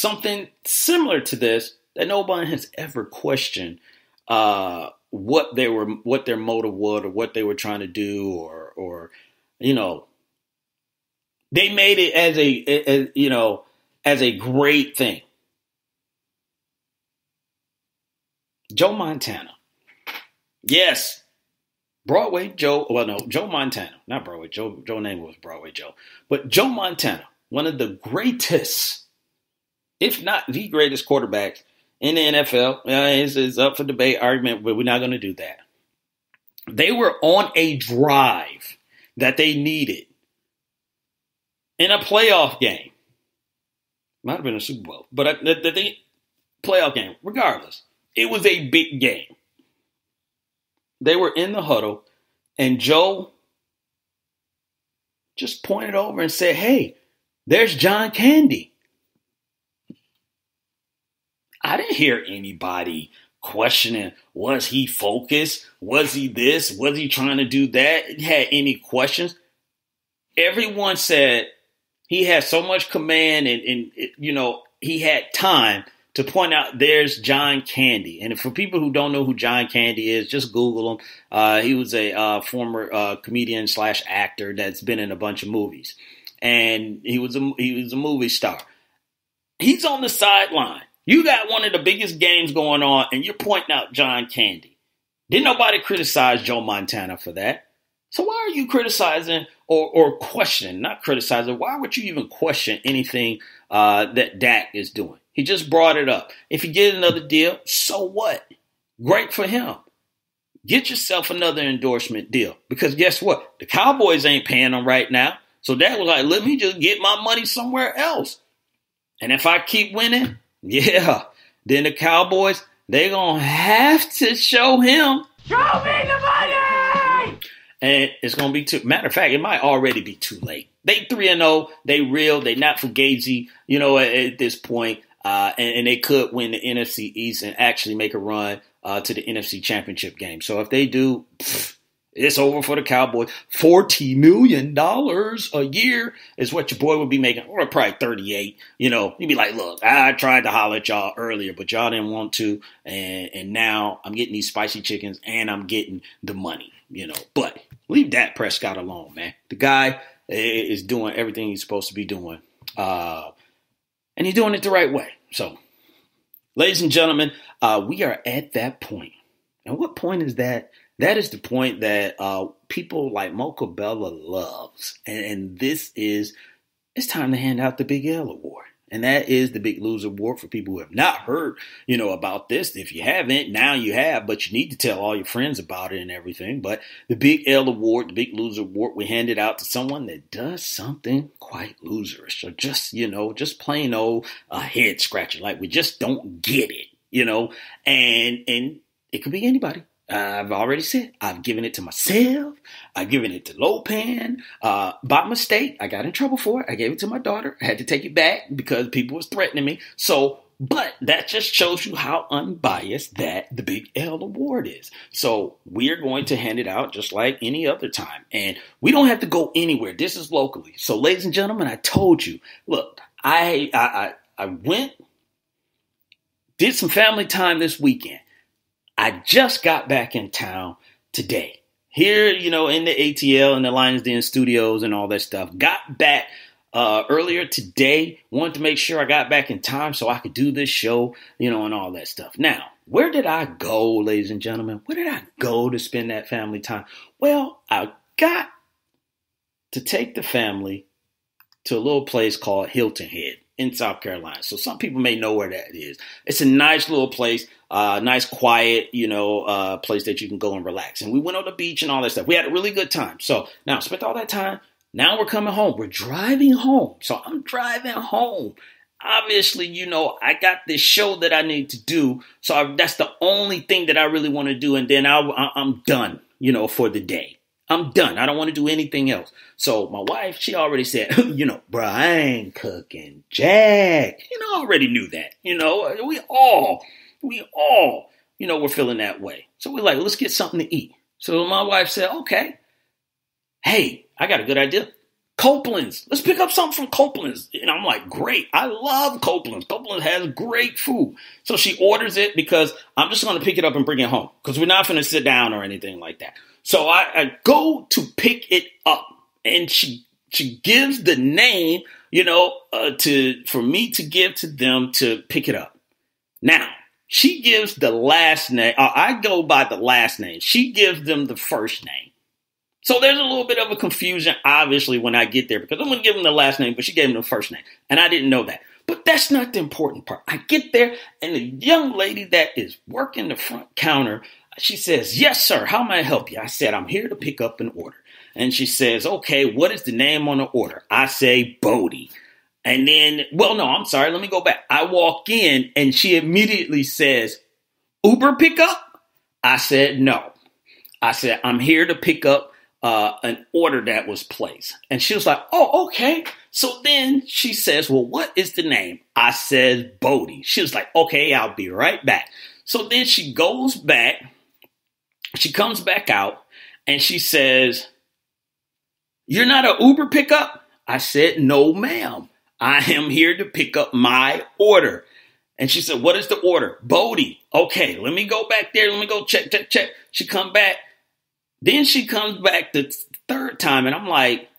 something similar to this that nobody has ever questioned what their motive was or what they were trying to do or they made it as a great thing. Joe Montana. Yes. Broadway Joe. Well, no, Joe Montana. Not Broadway Joe. Joe's name was Broadway Joe. But Joe Montana, one of the greatest, if not the greatest quarterbacks in the NFL. It's up for debate, argument, but we're not going to do that. They were on a drive that they needed in a playoff game. Might have been a Super Bowl, but the playoff game, regardless. It was a big game. They were in the huddle, and Joe just pointed over and said, "Hey, there's John Candy." I didn't hear anybody questioning, was he focused? Was he this? Was he trying to do that? Had any questions? Everyone said he had so much command and he had time to point out there's John Candy. And for people who don't know who John Candy is, just Google him. He was a former comedian / actor that's been in a bunch of movies. And he was a movie star. He's on the sideline. You got one of the biggest games going on, and you're pointing out John Candy. Didn't nobody criticize Joe Montana for that? So why are you criticizing or questioning? Not criticizing. Why would you even question anything that Dak is doing? He just brought it up. If he get another deal, so what? Great for him. Get yourself another endorsement deal. Because guess what? The Cowboys ain't paying him right now. So Dak was like, let me just get my money somewhere else. And if I keep winning, then the Cowboys, they're going to have to show him. Show me the money! And it's going to be matter of fact, it might already be too late. They 3-0. They real. They not fugazi, at this point. And they could win the NFC East and actually make a run to the NFC Championship game. So if they do, it's over for the Cowboys. $40 million a year is what your boy would be making, or probably 38. You'd be like, look, I tried to holler at y'all earlier, but y'all didn't want to. And now I'm getting these spicy chickens and I'm getting the money, But leave Dak Prescott alone, man. The guy is doing everything he's supposed to be doing. And he's doing it the right way. So, ladies and gentlemen, we are at that point. And what point is that? That is the point that people like Mocha Bella loves. And this is, it's time to hand out the Big L Award. And that is the Big Loser Award for people who have not heard, about this. If you haven't, now you have, but you need to tell all your friends about it and everything. But the Big L Award, the Big Loser Award, we hand it out to someone that does something quite loserish or just, just plain old head scratcher. Like we just don't get it, and it could be anybody. I've already said I've given it to myself. I've given it to Lopan. By mistake, I got in trouble for it. I gave it to my daughter. I had to take it back because people was threatening me. But that just shows you how unbiased that the Big L Award is. So we are going to hand it out just like any other time. And we don't have to go anywhere. This is locally. So ladies and gentlemen, I told you, look, I went, did some family time this weekend. I just got back in town today. Here, in the ATL and the Lions Den studios and all that stuff. Got back earlier today. Wanted to make sure I got back in time so I could do this show, and all that stuff. Now, where did I go, ladies and gentlemen? Where did I go to spend that family time? Well, I got to take the family to a little place called Hilton Head in South Carolina. So some people may know where that is. It's a nice little place, nice, quiet, place that you can go and relax. And we went on the beach and all that stuff. We had a really good time. So now spent all that time. Now we're coming home. We're driving home. So I'm driving home. Obviously, I got this show that I need to do. So that's the only thing that I really want to do. And then I'm done, for the day. I'm done. I don't want to do anything else. So my wife, she already said, bro, I ain't cooking jack. I already knew that. We all, we're feeling that way. So we're like, let's get something to eat. So my wife said, okay, hey, I got a good idea. Copeland's. Let's pick up something from Copeland's. And I'm like, great. I love Copeland's. Copeland's has great food. So she orders it because I'm just going to pick it up and bring it home because we're not going to sit down or anything like that. So I go to pick it up and she gives the name, for me to give to them to pick it up. Now, she gives the last name. I go by the last name. She gives them the first name. So there's a little bit of a confusion, obviously, when I get there, because I'm going to give them the last name, but she gave them the first name. And I didn't know that. But that's not the important part. I get there, and the young lady that is working the front counter, she says, yes, sir, how may I help you? I said, I'm here to pick up an order. And she says, okay, what is the name on the order? I say, Bodie. And then, I'm sorry, let me go back. I walk in, and she immediately says, Uber pickup? I said, no. I said, I'm here to pick up an order that was placed. And she was like, oh, okay. So then she says, well, what is the name? I said, Bodie. She was like, okay, I'll be right back. So then she goes back. She comes back out and she says, you're not an Uber pickup? I said, no, ma'am. I am here to pick up my order. And she said, what is the order? Bodie. Okay, let me go back there. Let me go check. She come back. Then she comes back the third time, and I'm like,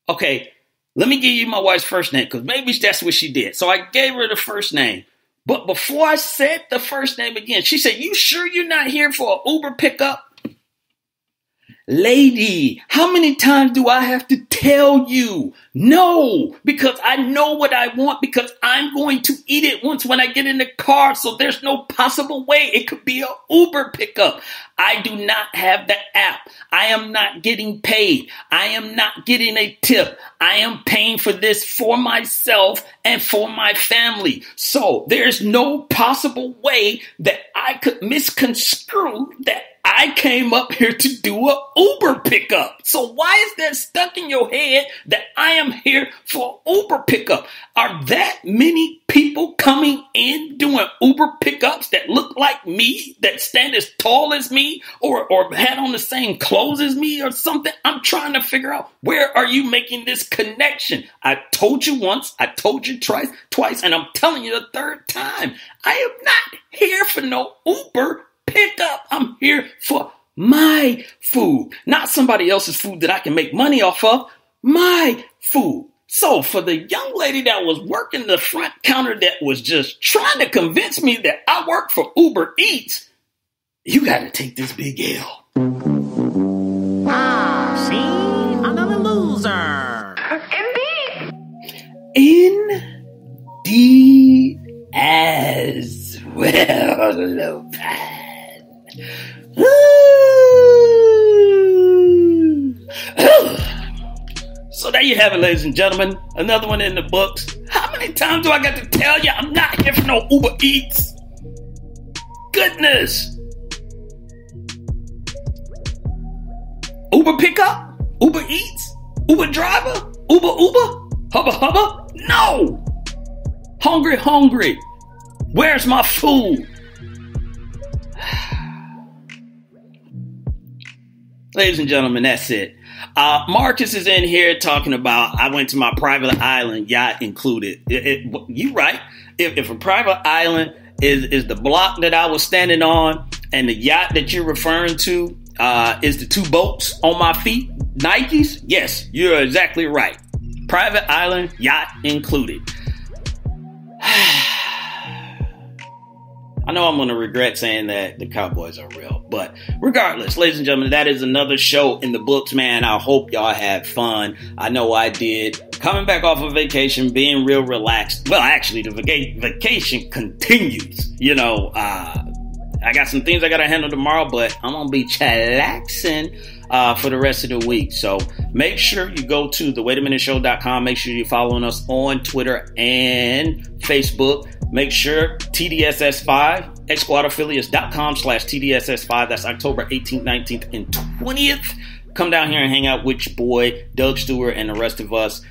okay, let me give you my wife's first name, because maybe that's what she did. So I gave her the first name. But before I said the first name again, she said, you sure you're not here for an Uber pickup? Lady, how many times do I have to tell you? No, because I know what I want because I'm going to eat it once when I get in the car. So there's no possible way it could be an Uber pickup. I do not have the app. I am not getting paid. I am not getting a tip. I am paying for this for myself and for my family. So there's no possible way that I could misconstrue that I came up here to do an Uber pickup. So why is that stuck in your head that I am here for Uber pickup? Are that many people coming in doing Uber pickups that look like me, that stand as tall as me, or had on the same clothes as me or something? I'm trying to figure out, where are you making this connection? I told you once, I told you twice, and I'm telling you the third time. I am not here for no Uber pickup. I'm here for my food, not somebody else's food that I can make money off of. My food. So for the young lady that was working the front counter that was just trying to convince me that I work for Uber Eats, you got to take this big L. See? Another loser. Indeed as well, Lopan. So there you have it, ladies and gentlemen. Another one in the books. How many times do I got to tell you I'm not here for no Uber Eats? Goodness. Uber pickup? Uber Eats? Uber driver? Uber? Hubba? No. Hungry. Where's my food? Ladies and gentlemen, that's it. Marcus is in here talking about, I went to my private island, yacht included. You right. If a private island is the block that I was standing on, and the yacht that you're referring to is the two boats on my feet, Nikes, yes, you're exactly right. Private island, yacht included. I know I'm going to regret saying that the Cowboys are real, but regardless, ladies and gentlemen, that is another show in the books, man. I hope y'all had fun. I know I did. Coming back off of vacation, being real relaxed. Well, actually, the vacation continues. I got some things I got to handle tomorrow, but I'm going to be chillaxing for the rest of the week. So make sure you go to thewaitaminuteshow.com. Make sure you're following us on Twitter and Facebook. Make sure TDSS5, xsquadaffiliates.com/TDSS5. That's October 18th, 19th, and 20th. Come down here and hang out with your boy, Doug Stewart, and the rest of us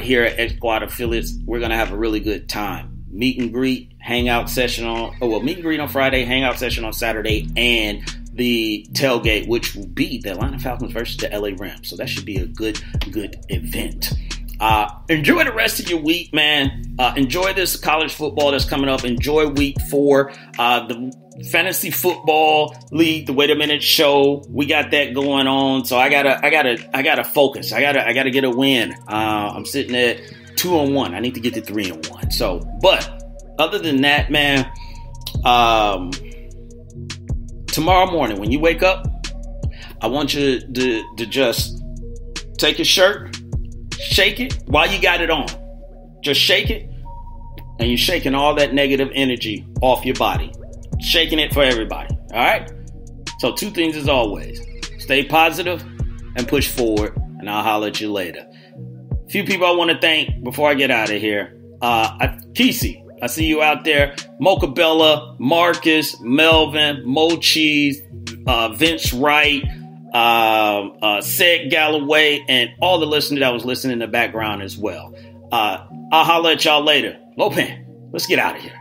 here at X Squad Affiliates. We're going to have a really good time. Meet and greet, hangout session meet and greet on Friday, hangout session on Saturday, and the tailgate, which will be the Atlanta Falcons versus the LA Rams. So that should be a good event. Enjoy the rest of your week, man. Enjoy this college football that's coming up. Enjoy week 4. The fantasy football league, the Wait a Minute show, we got that going on. So I gotta focus. I gotta get a win. I'm sitting at 2-1. I need to get to 3-1. So, but other than that, man, tomorrow morning when you wake up, I want you to just take your shirt, shake it while you got it on. Just shake it, and you're shaking all that negative energy off your body. Shaking it for everybody. All right? So 2 things as always. Stay positive and push forward, and I'll holler at you later. A few people I want to thank before I get out of here. Kesey, I see you out there. Mocha Bella, Marcus, Melvin, Mo Cheese, Vince Wright, Seth Galloway, and all the listeners that was listening in the background as well. I'll holler at y'all later. Lopan, let's get out of here.